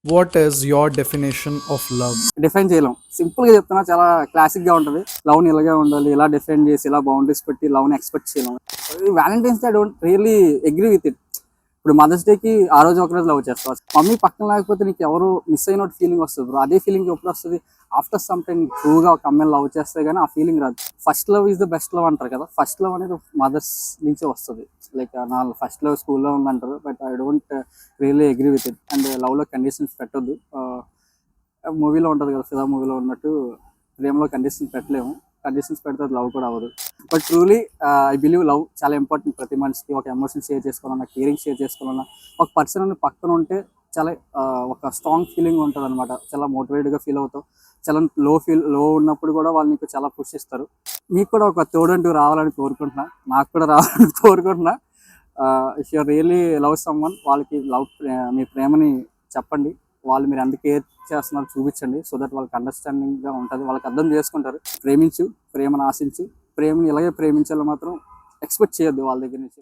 What is your definition of love? Define చేయలేం. సింపుల్‌గా చెప్తున్నా, చాలా క్లాసిక్‌గా ఉంటది. లవ్‌ని ఇలాగే ఉండాలి, ఇలా డిఫైన్ చేసి, ఇలా బౌండరీస్ పెట్టి లవ్‌ని ఎక్స్‌పెక్ట్ చేయలేం. ఈ Valentine's day I don't really agree with it. ఇప్పుడు మదర్స్ డేకి ఆ రోజు ఒకరోజు లవ్ చేస్తావు. మమ్మీ పక్కన లేకపోతే నీకు ఎవరు మిస్ అయినట్టు ఫీలింగ్ వస్తుంది బ్రో. అదే ఫీలింగ్ ఎప్పుడు వస్తుంది? ఆఫ్టర్ సమ్ టైమ్ ట్రూగా ఒక అమ్మాయిని లవ్ చేస్తే గానీ ఆ ఫీలింగ్ రాదు. First love is the best love అంటారు కదా. ఫస్ట్ లవ్ అనేది మదర్స్ నుంచే వస్తుంది. లైక్ నా ఫస్ట్ లవ్ స్కూల్లో ఉందంటారు, but I don't really agree with it. And లవ్లో కండిషన్స్ పెట్టొద్దు. మూవీలో ఉంటుంది కదా, ఫిదా మూవీలో ఉన్నట్టు ప్రేమలో కండిషన్స్ పెట్టలేము. కండిషన్స్ పెడితే లవ్ కూడా అవ్వదు. But truly I believe love చాలా ఇంపార్టెంట్. ప్రతి మనిషికి ఒక ఎమోషన్ షేర్ చేసుకోవాలన్నా, కేరింగ్ షేర్ చేసుకోవాలన్నా, ఒక పర్సన్ అని పక్కన ఉంటే చాలా ఒక స్ట్రాంగ్ ఫీలింగ్ ఉంటుంది అనమాట. చాలా మోటివేట్గా ఫీల్ అవుతావు. చాలా లో ఉన్నప్పుడు కూడా వాళ్ళు నీకు చాలా పుష్ ఇస్తారు. మీకు కూడా ఒక తోడంటూ రావాలని కోరుకుంటున్నా, నాకు కూడా రావాలని కోరుకుంటున్నా. If you really love someone, వాళ్ళకి మీ ప్రేమని చెప్పండి. వాళ్ళు మీరు ఎంత కేర్ చేస్తున్నారు చూపించండి. సో దట్ వాళ్ళకి అండర్స్టాండింగ్గా ఉంటుంది, వాళ్ళకి అర్థం చేసుకుంటారు. ప్రేమించు, ప్రేమను ఆశించు, ప్రేమని ఇలాగే ప్రేమించాలని మాత్రం ఎక్స్పెక్ట్ చేయొద్దు వాళ్ళ దగ్గర నుంచి.